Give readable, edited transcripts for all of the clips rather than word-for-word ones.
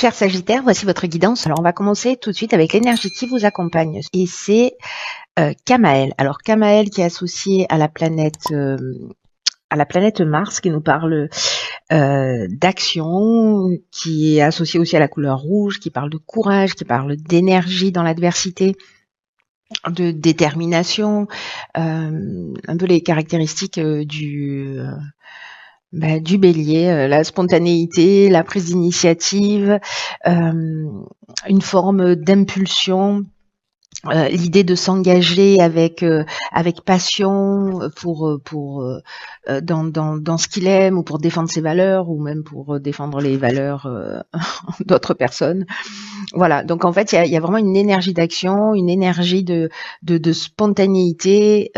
Cher Sagittaire, voici votre guidance. Alors on va commencer tout de suite avec l'énergie qui vous accompagne et c'est Kamaël. Alors Kamaël qui est associé à la planète Mars, qui nous parle d'action, qui est associé aussi à la couleur rouge, qui parle de courage, qui parle d'énergie dans l'adversité, de détermination, un peu les caractéristiques du bélier, la spontanéité, la prise d'initiative, une forme d'impulsion, l'idée de s'engager avec passion dans ce qu'il aime ou pour défendre ses valeurs ou même pour défendre les valeurs d'autres personnes. Voilà, donc en fait il y a vraiment une énergie d'action, une énergie de spontanéité,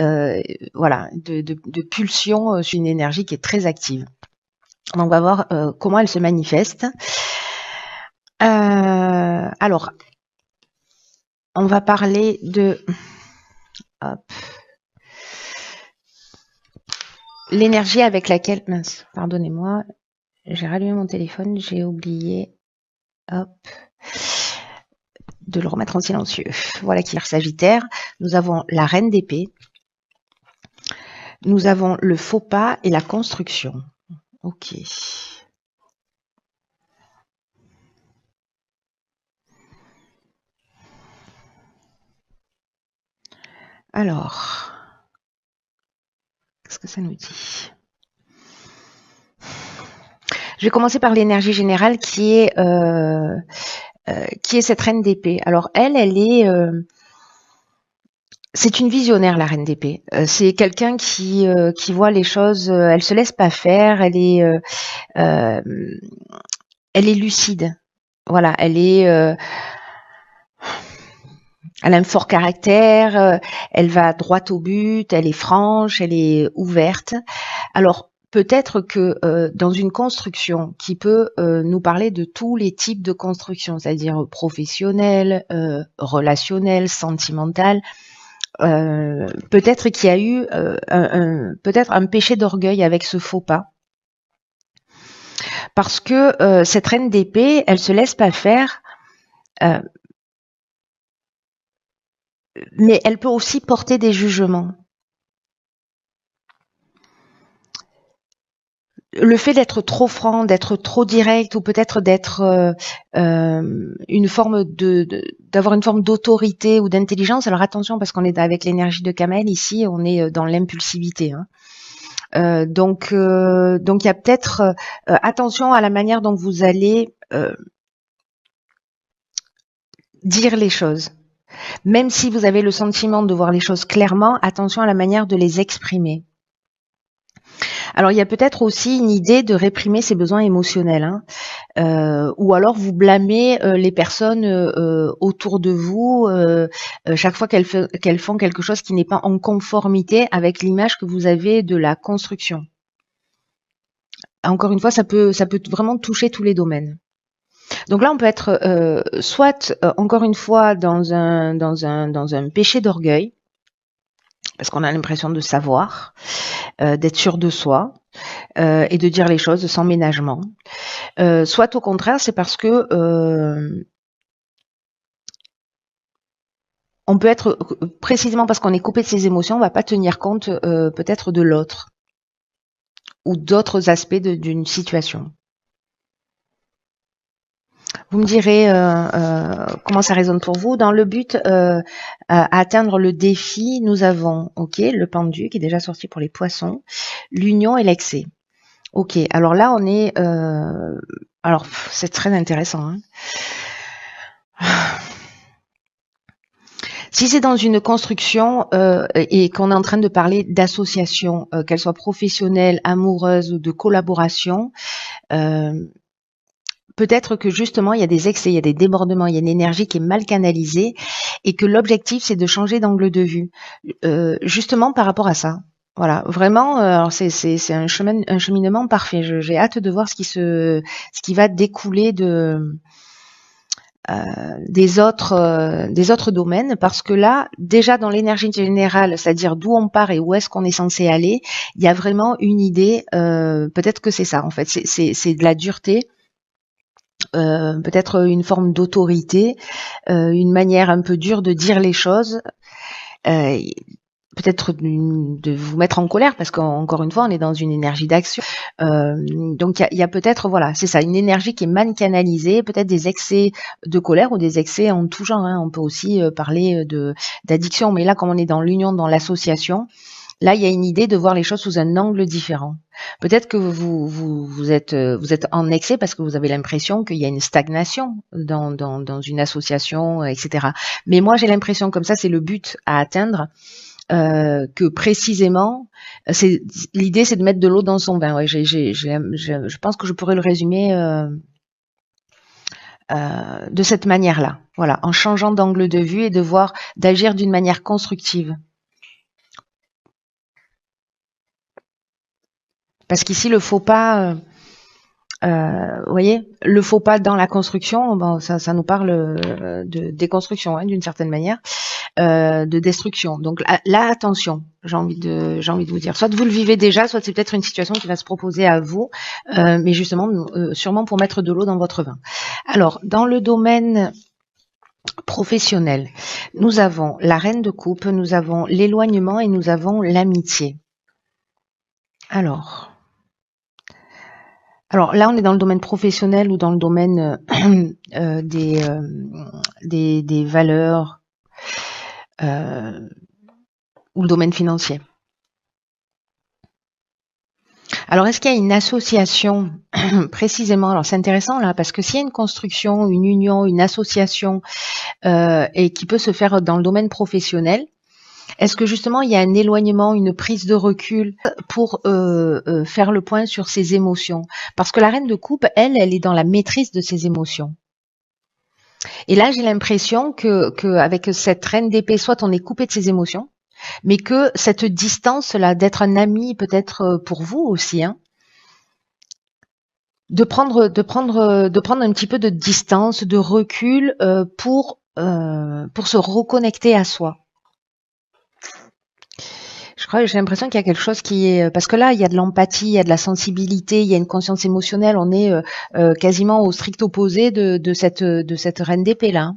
voilà, de pulsion, sur une énergie qui est très active. Donc on va voir comment elle se manifeste. Alors, on va parler de l'énergie avec laquelle... Mince, pardonnez-moi, j'ai rallumé mon téléphone, j'ai oublié de le remettre en silencieux. Voilà qui est Sagittaire. Nous avons la reine d'épée. Nous avons le faux pas et la construction. Ok. Alors, qu'est-ce que ça nous dit? Je vais commencer par l'énergie générale qui est cette reine d'épée. Alors elle est... c'est une visionnaire, la reine d'épée. C'est quelqu'un qui voit les choses, elle se laisse pas faire, elle est lucide. Voilà, elle a un fort caractère, elle va droit au but, elle est franche, elle est ouverte. Alors, peut-être que dans une construction qui peut nous parler de tous les types de construction, c'est-à-dire professionnelle, relationnelle, sentimentale, peut-être qu'il y a eu peut-être un péché d'orgueil avec ce faux pas. Parce que cette reine d'épée, elle se laisse pas faire, mais elle peut aussi porter des jugements. Le fait d'être trop franc, d'être trop direct, ou peut-être d'être une forme d'avoir une forme d'autorité ou d'intelligence. Alors attention, parce qu'on est avec l'énergie de Kamaël ici, on est dans l'impulsivité. Hein. Donc il y a peut-être attention à la manière dont vous allez dire les choses. Même si vous avez le sentiment de voir les choses clairement, attention à la manière de les exprimer. Alors il y a peut-être aussi une idée de réprimer ses besoins émotionnels, hein. Ou alors vous blâmez les personnes autour de vous chaque fois qu'elles font quelque chose qui n'est pas en conformité avec l'image que vous avez de la construction. Encore une fois, ça peut vraiment toucher tous les domaines. Donc là, on peut être soit encore une fois dans un péché d'orgueil, parce qu'on a l'impression de savoir, d'être sûr de soi et de dire les choses sans ménagement. Soit au contraire, c'est parce que on peut être précisément parce qu'on est coupé de ses émotions, on va pas tenir compte peut-être de l'autre ou d'autres aspects d'une situation. Vous me direz comment ça résonne pour vous. Dans le but à atteindre le défi, nous avons le pendu qui est déjà sorti pour les poissons, l'union et l'excès. Ok, alors là on est... alors c'est très intéressant. Hein. Si c'est dans une construction et qu'on est en train de parler d'association, qu'elle soit professionnelle, amoureuse ou de collaboration, peut-être que justement il y a des excès, il y a des débordements, il y a une énergie qui est mal canalisée et que l'objectif c'est de changer d'angle de vue, justement par rapport à ça. Voilà, vraiment, alors c'est un cheminement parfait. J'ai hâte de voir ce qui va découler des autres domaines, parce que là, déjà dans l'énergie générale, c'est-à-dire d'où on part et où est-ce qu'on est censé aller, il y a vraiment une idée. Peut-être que c'est ça en fait, c'est de la dureté. peut-être une forme d'autorité, une manière un peu dure de dire les choses, peut-être de vous mettre en colère parce qu'encore une fois, on est dans une énergie d'action. Donc il y a peut-être, voilà, c'est ça, une énergie qui est mal canalisée, peut-être des excès de colère ou des excès en tout genre. Hein. On peut aussi parler d'addiction, mais là, comme on est dans l'union, dans l'association, là, il y a une idée de voir les choses sous un angle différent. Peut-être que vous êtes en excès parce que vous avez l'impression qu'il y a une stagnation dans une association, etc. Mais moi, j'ai l'impression, comme ça, c'est le but à atteindre, que précisément, l'idée, c'est de mettre de l'eau dans son vin. Ouais, je pense que je pourrais le résumer de cette manière-là. Voilà, en changeant d'angle de vue et d'agir d'une manière constructive. Parce qu'ici, le faux pas, vous voyez, le faux pas dans la construction, bon, ça nous parle de déconstruction, hein, d'une certaine manière, de destruction. Donc là, attention, j'ai envie de vous dire. Soit vous le vivez déjà, soit c'est peut-être une situation qui va se proposer à vous, mais justement, sûrement pour mettre de l'eau dans votre vin. Alors, dans le domaine professionnel, nous avons la reine de coupe, nous avons l'éloignement et nous avons l'amitié. Alors là, on est dans le domaine professionnel ou dans le domaine des valeurs ou le domaine financier. Alors, est-ce qu'il y a une association précisément? Alors, c'est intéressant là, parce que s'il y a une construction, une union, une association et qui peut se faire dans le domaine professionnel, est-ce que justement il y a un éloignement, une prise de recul pour faire le point sur ses émotions? Parce que la reine de coupe, elle est dans la maîtrise de ses émotions. Et là, j'ai l'impression que avec cette reine d'épée, soit on est coupé de ses émotions, mais que cette distance-là, d'être un ami peut-être pour vous aussi, hein, de prendre un petit peu de distance, de recul pour se reconnecter à soi. J'ai l'impression qu'il y a quelque chose qui est, parce que là, il y a de l'empathie, il y a de la sensibilité, il y a une conscience émotionnelle. On est quasiment au strict opposé de cette reine d'épée là.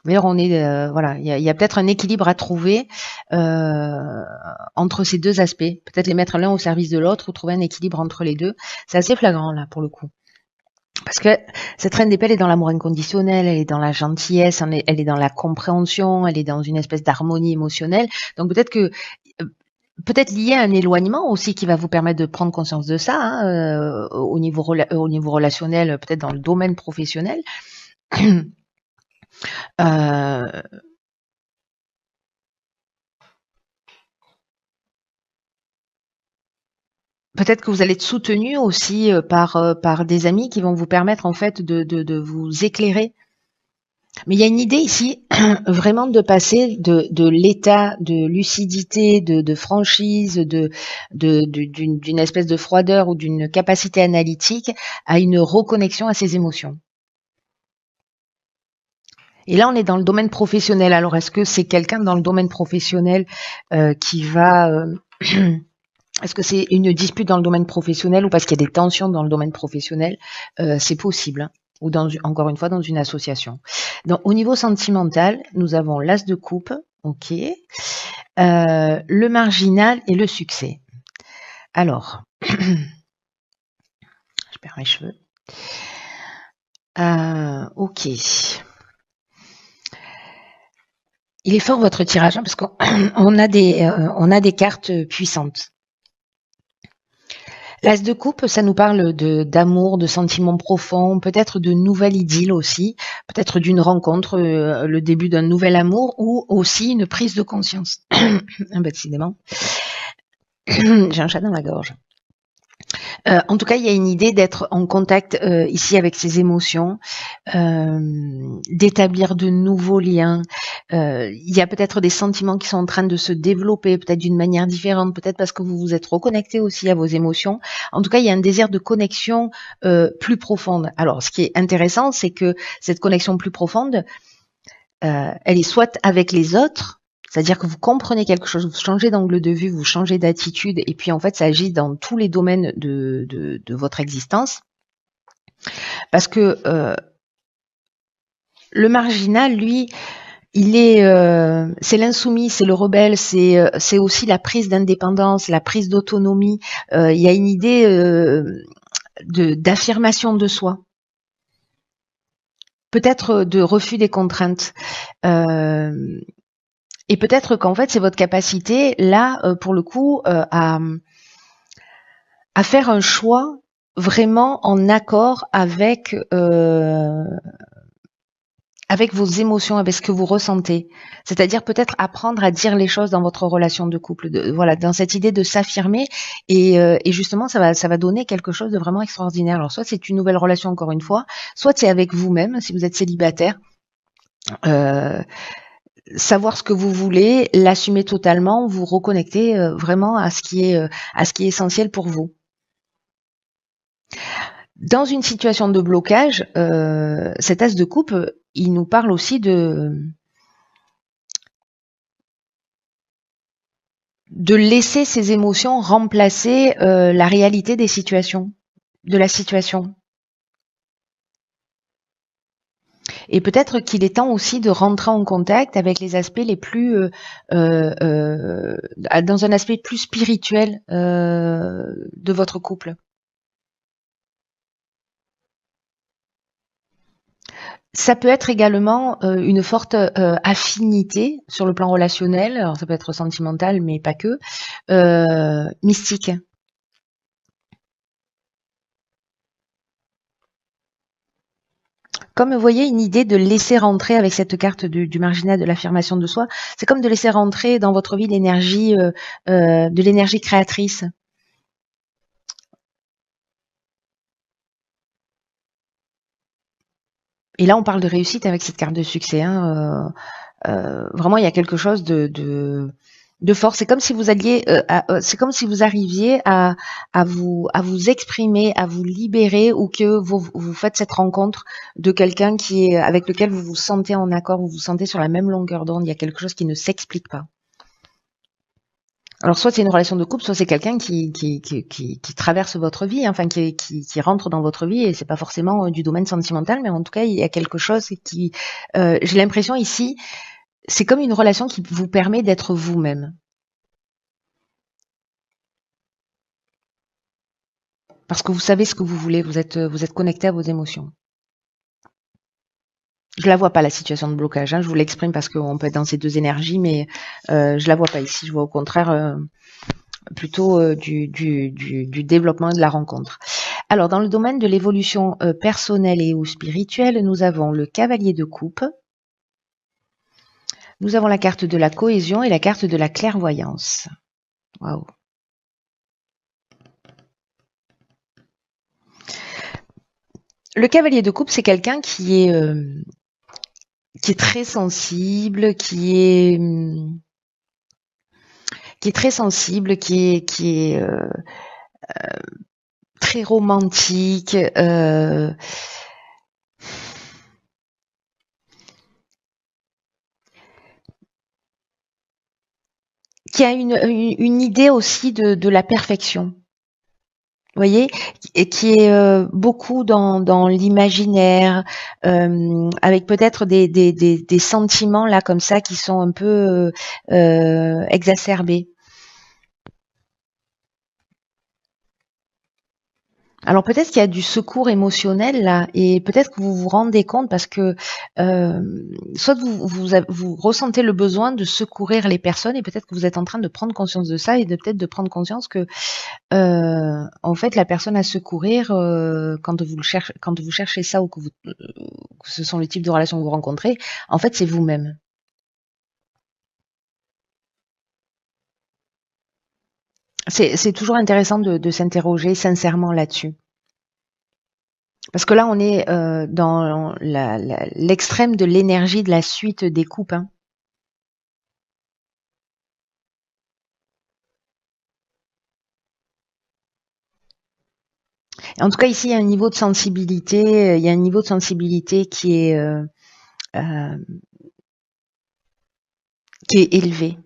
D'ailleurs, on est, voilà, il y a peut-être un équilibre à trouver entre ces deux aspects. Peut-être les mettre l'un au service de l'autre ou trouver un équilibre entre les deux. C'est assez flagrant là pour le coup. Parce que cette reine d'épée, elle est dans l'amour inconditionnel, elle est dans la gentillesse, elle est dans la compréhension, elle est dans une espèce d'harmonie émotionnelle. Donc peut-être lié à un éloignement aussi qui va vous permettre de prendre conscience de ça, hein, au niveau relationnel, peut-être dans le domaine professionnel. Peut-être que vous allez être soutenu aussi par des amis qui vont vous permettre en fait de vous éclairer. Mais il y a une idée ici vraiment de passer de l'état de lucidité, de franchise, d'une espèce de froideur ou d'une capacité analytique à une reconnexion à ses émotions. Et là, on est dans le domaine professionnel. Alors, est-ce que c'est quelqu'un dans le domaine professionnel qui va... est-ce que c'est une dispute dans le domaine professionnel ou parce qu'il y a des tensions dans le domaine professionnel? C'est possible. Hein, ou encore une fois, dans une association. Donc, au niveau sentimental, nous avons l'as de coupe, ok, le marginal et le succès. Alors, je perds mes cheveux. Ok. Il est fort votre tirage hein, parce qu'on a des cartes puissantes. L'as de coupe, ça nous parle d'amour, de sentiments profonds, peut-être de nouvelle idylle aussi, peut-être d'une rencontre, le début d'un nouvel amour ou aussi une prise de conscience. Décidément, j'ai un chat dans la gorge. En tout cas, il y a une idée d'être en contact ici avec ses émotions, d'établir de nouveaux liens. Il y a peut-être des sentiments qui sont en train de se développer, peut-être d'une manière différente, peut-être parce que vous vous êtes reconnecté aussi à vos émotions. En tout cas, il y a un désir de connexion plus profonde. Alors, ce qui est intéressant, c'est que cette connexion plus profonde, elle est soit avec les autres, c'est-à-dire que vous comprenez quelque chose, vous changez d'angle de vue, vous changez d'attitude, et puis en fait, ça agit dans tous les domaines de votre existence. Parce que le marginal, lui, c'est l'insoumis, c'est le rebelle, c'est aussi la prise d'indépendance, la prise d'autonomie. Il y a une idée d'affirmation de soi, peut-être de refus des contraintes. Et peut-être qu'en fait, c'est votre capacité, là, pour le coup, à faire un choix vraiment en accord avec vos émotions, avec ce que vous ressentez. C'est-à-dire peut-être apprendre à dire les choses dans votre relation de couple, voilà, dans cette idée de s'affirmer et justement ça va donner quelque chose de vraiment extraordinaire. Alors soit c'est une nouvelle relation encore une fois, soit c'est avec vous-même si vous êtes célibataire. Savoir ce que vous voulez, l'assumer totalement, vous reconnecter vraiment à ce qui est essentiel pour vous. Dans une situation de blocage, cet as de coupe, il nous parle aussi de laisser ses émotions remplacer la réalité des situations, de la situation. Et peut-être qu'il est temps aussi de rentrer en contact avec les aspects les plus, dans un aspect plus spirituel de votre couple. Ça peut être également une forte affinité sur le plan relationnel, alors ça peut être sentimental, mais pas que, mystique. Comme vous voyez, une idée de laisser rentrer avec cette carte du marginal de l'affirmation de soi, c'est comme de laisser rentrer dans votre vie de l'énergie créatrice. Et là, on parle de réussite avec cette carte de succès. Hein. Vraiment, il y a quelque chose de fort. C'est comme si vous alliez, c'est comme si vous arriviez à vous exprimer, à vous libérer, ou que vous faites cette rencontre de quelqu'un avec lequel vous vous sentez en accord, vous vous sentez sur la même longueur d'onde. Il y a quelque chose qui ne s'explique pas. Alors soit c'est une relation de couple, soit c'est quelqu'un qui traverse votre vie, enfin qui rentre dans votre vie, et c'est pas forcément du domaine sentimental, mais en tout cas il y a quelque chose qui, j'ai l'impression ici, c'est comme une relation qui vous permet d'être vous-même. Parce que vous savez ce que vous voulez, vous êtes connecté à vos émotions. Je la vois pas, la situation de blocage, hein, je vous l'exprime parce qu'on peut être dans ces deux énergies, mais je la vois pas ici, je vois au contraire plutôt du développement et de la rencontre. Alors, dans le domaine de l'évolution personnelle et ou spirituelle, nous avons le cavalier de coupe, nous avons la carte de la cohésion et la carte de la clairvoyance. Waouh. Le cavalier de coupe, c'est quelqu'un qui est très sensible, très sensible, qui est très romantique, qui a une idée aussi de la perfection. Vous voyez, et qui est beaucoup dans l'imaginaire, avec peut-être des sentiments là comme ça qui sont un peu exacerbés. Alors peut-être qu'il y a du secours émotionnel là, et peut-être que vous vous rendez compte parce que soit vous ressentez le besoin de secourir les personnes, et peut-être que vous êtes en train de prendre conscience de ça, et peut-être de prendre conscience que en fait la personne à secourir, quand vous cherchez ça, ou que ce sont les types de relations que vous rencontrez, en fait c'est vous-même. C'est toujours intéressant de s'interroger sincèrement là-dessus. Parce que là, on est dans l'extrême de l'énergie de la suite des coupes. Hein. En tout cas, ici, il y a un niveau de sensibilité, euh, qui est élevé.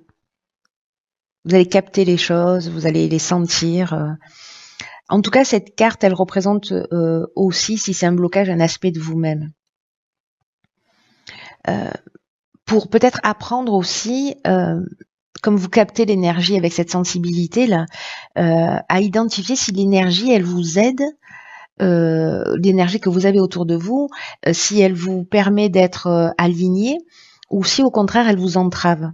Vous allez capter les choses, vous allez les sentir. En tout cas, cette carte, elle représente aussi, si c'est un blocage, un aspect de vous-même. Pour peut-être apprendre aussi, comme vous captez l'énergie avec cette sensibilité-là, à identifier si l'énergie, elle vous aide, l'énergie que vous avez autour de vous, si elle vous permet d'être aligné, ou si au contraire, elle vous entrave.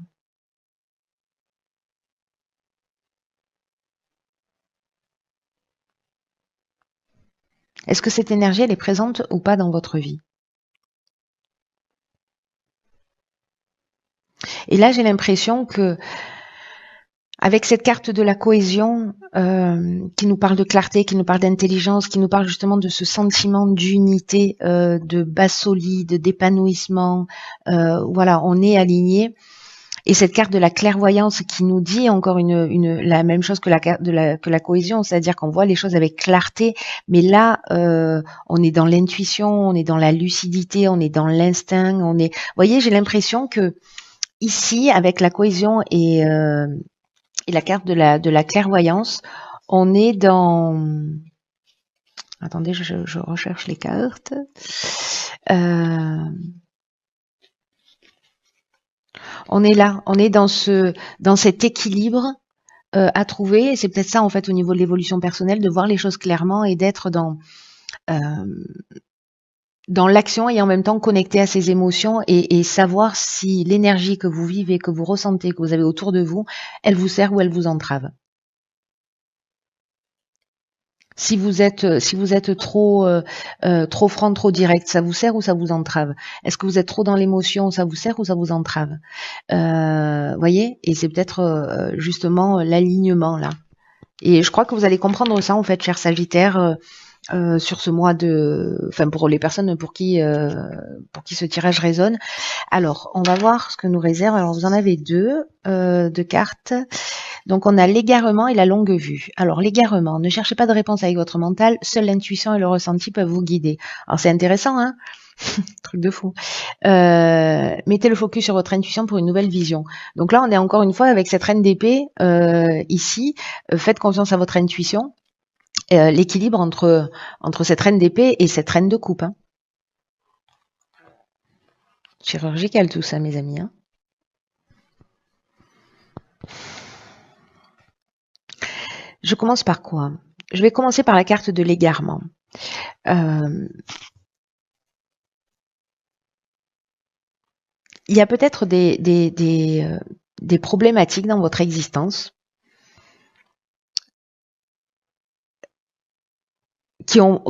Est-ce que cette énergie, elle est présente ou pas dans votre vie? Et là, j'ai l'impression que avec cette carte de la cohésion, qui nous parle de clarté, qui nous parle d'intelligence, qui nous parle justement de ce sentiment d'unité, de base solide, d'épanouissement, voilà, on est aligné. Et cette carte de la clairvoyance qui nous dit encore la même chose que la carte que la cohésion, c'est-à-dire qu'on voit les choses avec clarté, mais là, on est dans l'intuition, on est dans la lucidité, on est dans l'instinct, vous voyez, j'ai l'impression que ici, avec la cohésion et la carte de la clairvoyance, on est dans... Attendez, je recherche les cartes. On est là, on est dans cet équilibre à trouver. Et c'est peut-être ça en fait au niveau de l'évolution personnelle, de voir les choses clairement et d'être dans l'action et en même temps connecté à ses émotions et savoir si l'énergie que vous vivez, que vous ressentez, que vous avez autour de vous, elle vous sert ou elle vous entrave. Si vous êtes trop franc, trop direct, ça vous sert ou ça vous entrave? Est-ce que vous êtes trop dans l'émotion, ça vous sert ou ça vous entrave? Voyez? Et c'est peut-être justement l'alignement là. Et je crois que vous allez comprendre ça en fait, cher Sagittaire, sur ce mois enfin pour les personnes pour qui ce tirage résonne. Alors, on va voir ce que nous réserve. Alors, vous en avez deux cartes. Donc, on a l'égarement et la longue vue. Alors, l'égarement, ne cherchez pas de réponse avec votre mental, seule l'intuition et le ressenti peuvent vous guider. Alors, c'est intéressant, hein? Truc de fou. Mettez le focus sur votre intuition pour une nouvelle vision. Donc là, on est encore une fois avec cette reine d'épée ici. Faites confiance à votre intuition. L'équilibre entre cette reine d'épée et cette reine de coupe. Hein. Chirurgical tout ça, mes amis. Hein. Je commence par quoi? Je vais commencer par la carte de l'égarement. Il y a peut-être des problématiques dans votre existence qui ont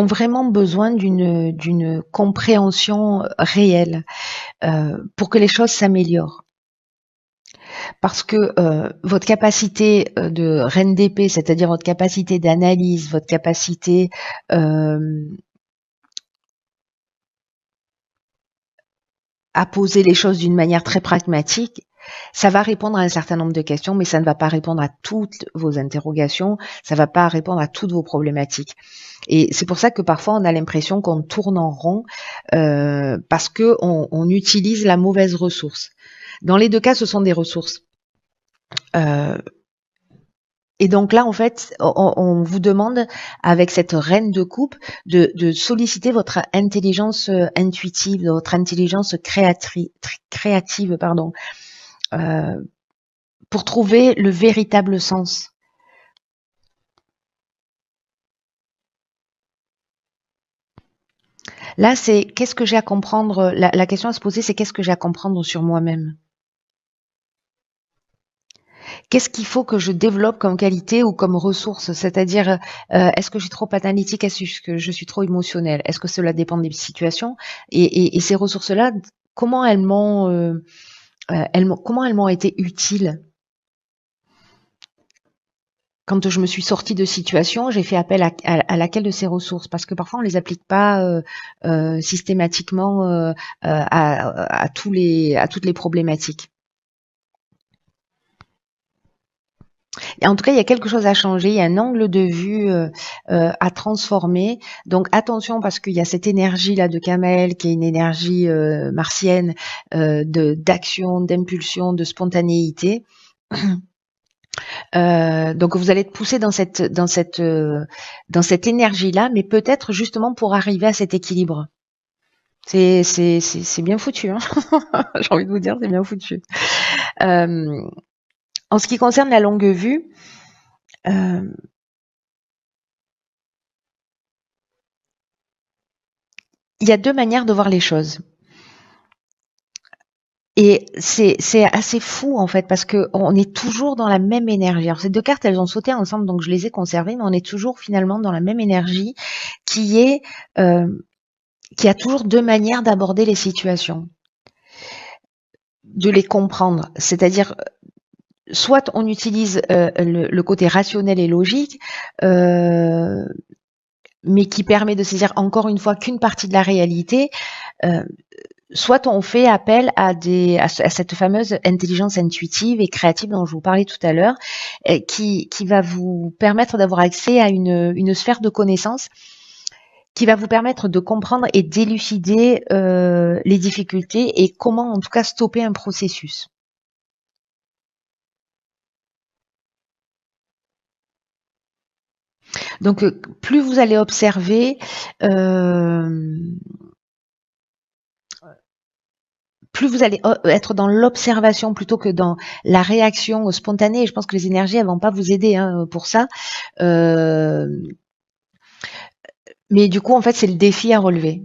vraiment besoin d'une compréhension réelle pour que les choses s'améliorent. Parce que votre capacité de reine d'épée, c'est-à-dire votre capacité d'analyse, votre capacité à poser les choses d'une manière très pragmatique, ça va répondre à un certain nombre de questions, mais ça ne va pas répondre à toutes vos interrogations, ça ne va pas répondre à toutes vos problématiques. Et c'est pour ça que parfois on a l'impression qu'on tourne en rond parce que on utilise la mauvaise ressource. Dans les deux cas, ce sont des ressources. Et donc là, en fait, on vous demande, avec cette reine de coupe, de solliciter votre intelligence intuitive, votre intelligence créative, pardon, pour trouver le véritable sens. Là, c'est qu'est-ce que j'ai à comprendre. La question à se poser, c'est qu'est-ce que j'ai à comprendre sur moi-même. Qu'est-ce qu'il faut que je développe comme qualité ou comme ressource? C'est-à-dire, est-ce que je suis trop analytique? Est-ce que je suis trop émotionnelle? Est-ce que cela dépend des situations? Et ces ressources-là, comment elles m'ont été utiles? Quand je me suis sortie de situation, j'ai fait appel à laquelle de ces ressources? Parce que parfois on les applique pas systématiquement à toutes les problématiques. Et en tout cas, il y a quelque chose à changer, il y a un angle de vue à transformer. Donc attention parce qu'il y a cette énergie là de Kamel qui est une énergie martienne d'action, d'impulsion, de spontanéité. Donc vous allez être poussé dans cette énergie-là, mais peut-être justement pour arriver à cet équilibre. C'est bien foutu, hein. J'ai envie de vous dire, c'est bien foutu. En ce qui concerne la longue vue, il y a 2 manières de voir les choses. Et c'est assez fou en fait parce que on est toujours dans la même énergie. Alors ces 2 cartes, elles ont sauté ensemble, donc je les ai conservées, mais on est toujours finalement dans la même énergie qui est, qui a toujours 2 manières d'aborder les situations, de les comprendre. C'est-à-dire, soit on utilise, le côté rationnel et logique, mais qui permet de saisir encore une fois qu'une partie de la réalité, soit on fait appel à cette fameuse intelligence intuitive et créative dont je vous parlais tout à l'heure, qui va vous permettre d'avoir accès à une sphère de connaissances qui va vous permettre de comprendre et d'élucider les difficultés et comment en tout cas stopper un processus. Donc plus vous allez observer, plus vous allez être dans l'observation plutôt que dans la réaction spontanée. Et je pense que les énergies, elles vont pas vous aider hein, pour ça. Mais du coup, en fait, c'est le défi à relever.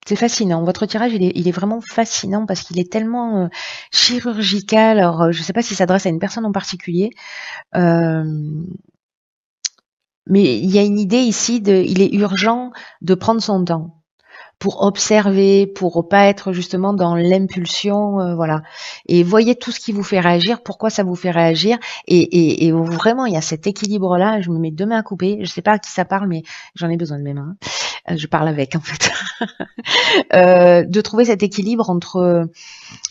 C'est fascinant. Votre tirage, il est vraiment fascinant parce qu'il est tellement chirurgical. Alors, je ne sais pas s'il s'adresse à une personne en particulier, mais il y a une idée ici il est urgent de prendre son temps pour observer, pour pas être justement dans l'impulsion, voilà. Et voyez tout ce qui vous fait réagir, pourquoi ça vous fait réagir, et vraiment il y a cet équilibre-là. Je me mets 2 mains à couper. Je sais pas à qui ça parle, mais j'en ai besoin de mes mains. Je parle avec en fait. De trouver cet équilibre entre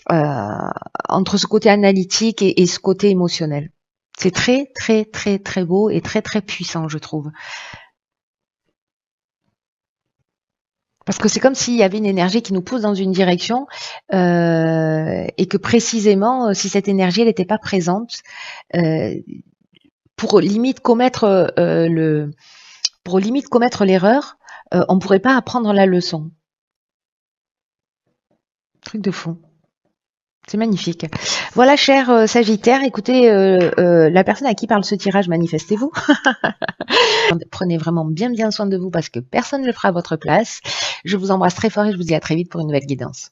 ce côté analytique et ce côté émotionnel. C'est très très très très beau et très très puissant, je trouve. Parce que c'est comme s'il y avait une énergie qui nous pousse dans une direction et que précisément, si cette énergie elle n'était pas présente, pour limite commettre l'erreur, on ne pourrait pas apprendre la leçon. Truc de fou. C'est magnifique. Voilà, cher Sagittaire, écoutez, la personne à qui parle ce tirage, manifestez-vous. Prenez vraiment bien bien soin de vous parce que personne ne le fera à votre place. Je vous embrasse très fort et je vous dis à très vite pour une nouvelle guidance.